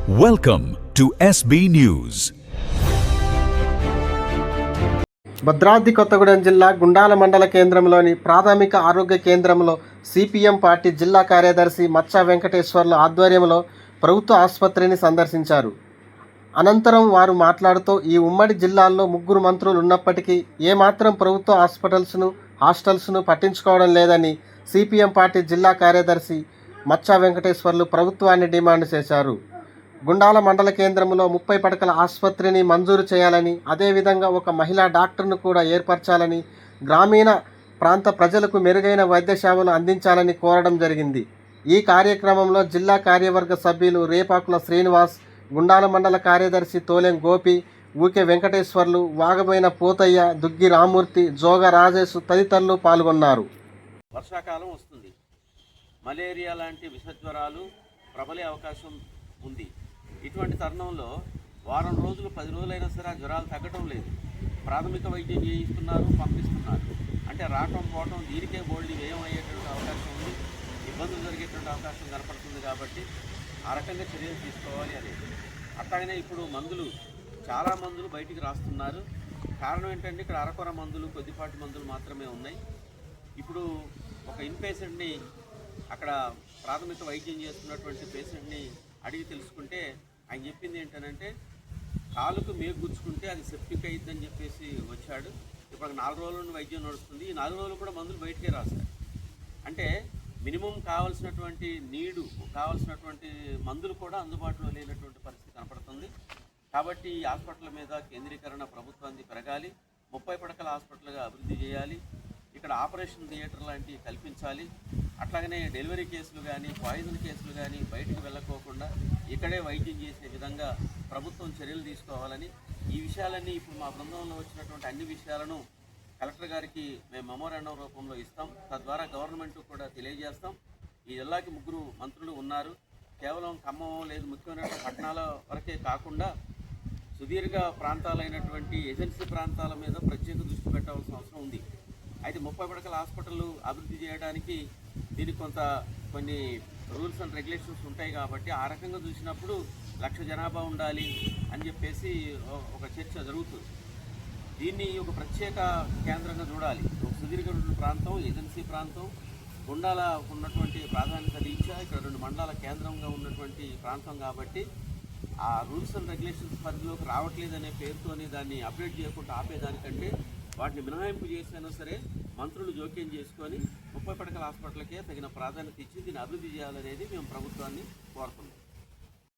Welcome to SB News. Bhadradri Kothagudem జిల్లా గుండాల మండల కేంద్రంలోని ప్రాథమిక ఆరోగ్య కేంద్రంలో సిపిఎం పార్టీ జిల్లా కార్యదర్శి మచ్చా వెంకటేశ్వర్ల ఆధ్వర్యంలో ప్రభుత్వ ఆసుపత్రిని సందర్శించారు. అనంతరం వారు మాట్లాడుతూ ఈ ఉమ్మడి జిల్లాల్లో 3 మంత్రులు ఉన్నప్పటికీ ఏమాత్రం ప్రభుత్వ హాస్టల్స్ను పట్టించుకోవడం లేదని సిపిఎం పార్టీ జిల్లా కార్యదర్శి మచ్చా వెంకటేశ్వర్లు ప్రభుత్వాన్ని డిమాండ్ చేశారు. గుండాల మండల కేంద్రంలో 30 పడకల ఆసుపత్రిని మంజూరు చేయాలని, అదేవిధంగా ఒక మహిళా డాక్టర్ను కూడా ఏర్పరచాలని, గ్రామీణ ప్రాంత ప్రజలకు మెరుగైన వైద్య సేవలు అందించాలని కోరడం జరిగింది. ఈ కార్యక్రమంలో జిల్లా కార్యవర్గ సభ్యులు రేపాకుల శ్రీనివాస్, గుండాల మండల కార్యదర్శి తోలెం గోపి, ఊకే వెంకటేశ్వర్లు, వాగబోయిన పోతయ్య, దుగ్గి రామూర్తి, జోగ రాజేష్ తదితరులు పాల్గొన్నారు. వర్షాకాలం వస్తుంది. మలేరియా లాంటి విషజ్వరాలు ప్రబలే అవకాశం ఉంది. ఇటువంటి తరుణంలో వారం రోజులు 10 రోజులైనా సరే ఆ జ్వరాలు తగ్గడం లేదు. ప్రాథమిక వైద్యం చేయిస్తున్నారు, పంపిస్తున్నారు. అంటే రావటం పోవటం దీనికే బోల్డ్ వ్యయం అయ్యేటువంటి అవకాశం ఉంది, ఇబ్బందులు జరిగేటువంటి అవకాశం కనపడుతుంది. కాబట్టి ఆ రకంగా చర్యలు తీసుకోవాలి అనేది. అట్లాగనే ఇప్పుడు చాలా మందులు బయటికి రాస్తున్నారు. కారణం ఏంటంటే ఇక్కడ అరకొర మందులు, కొద్దిపాటి మందులు మాత్రమే ఉన్నాయి. ఇప్పుడు ఒక ఇన్పేషెంట్ని అక్కడ ప్రాథమిక వైద్యం చేస్తున్నటువంటి పేషెంట్ని అడిగి తెలుసుకుంటే ఆయన చెప్పింది ఏంటంటే కాలుకు మేకు గుచ్చుకుంటే అది సెప్టిక్ అయిద్దని చెప్పేసి వచ్చాడు. ఇప్పుడు 4 రోజుల నుండి వైద్యం నడుస్తుంది. ఈ 4 రోజులు కూడా మందులు బయటకే రాస్తారు. అంటే మినిమం కావాల్సినటువంటి కావాల్సినటువంటి మందులు కూడా అందుబాటులో లేనటువంటి పరిస్థితి కనపడుతుంది. కాబట్టి ఈ హాస్పిటల్ మీద కేంద్రీకరణ ప్రభుత్వాన్ని పెరగాలి. 30 పడకల హాస్పిటల్గా అభివృద్ధి చేయాలి. ఇక్కడ ఆపరేషన్ థియేటర్ లాంటివి కల్పించాలి. అట్లాగనే డెలివరీ కేసులు కానీ, పాయిజన్ కేసులు కానీ బయటకు వెళ్ళకోకుండా ఇక్కడే వైద్యం చేసే విధంగా ప్రభుత్వం చర్యలు తీసుకోవాలని, ఈ విషయాలన్నీ ఇప్పుడు మా బృందంలో వచ్చినటువంటి అన్ని విషయాలను కలెక్టర్ గారికి మేము మెమోరాండం రూపంలో ఇస్తాం. తద్వారా గవర్నమెంట్ కూడా తెలియజేస్తాం. ఈ జిల్లాకి 3 మంత్రులు ఉన్నారు. కేవలం ఖమ్మం లేదు ముఖ్యమైన పట్టణాల వరకే కాకుండా సుదీర్ఘ ప్రాంతాలైనటువంటి ఏజెన్సీ ప్రాంతాల మీద ప్రత్యేక దృష్టి పెట్టాల్సిన అవసరం ఉంది. అయితే 30 పడకల హాస్పిటల్ అభివృద్ధి చేయడానికి దీనికి కొన్ని రూల్స్ అండ్ రెగ్యులేషన్స్ ఉంటాయి. కాబట్టి ఆ రకంగా చూసినప్పుడు 1,00,000 జనాభా ఉండాలి అని చెప్పేసి ఒక చర్చ జరుగుతుంది. దీన్ని ఒక ప్రత్యేక కేంద్రంగా చూడాలి. ఒక సుదీర్ఘ ప్రాంతం, ఏజెన్సీ ప్రాంతం, గుండాల ఉన్నటువంటి ప్రాధాన్యత రీత్యా ఇక్కడ 2 మండలాల కేంద్రంగా ఉన్నటువంటి ప్రాంతం. కాబట్టి ఆ రూల్స్ అండ్ రెగ్యులేషన్స్ పరిధిలోకి రావట్లేదనే పేరుతోని దాన్ని అప్డేట్ చేయకుండా ఆపేదానికంటే వాటిని మినహాయింపు చేసినా సరే మంత్రులు జోక్యం చేసుకొని 30 పడకల హాస్పిటల్కే తగిన ప్రాధాన్యత ఇచ్చి దీన్ని అభివృద్ధి చేయాలనేది మేము ప్రభుత్వాన్ని కోరుతున్నాం.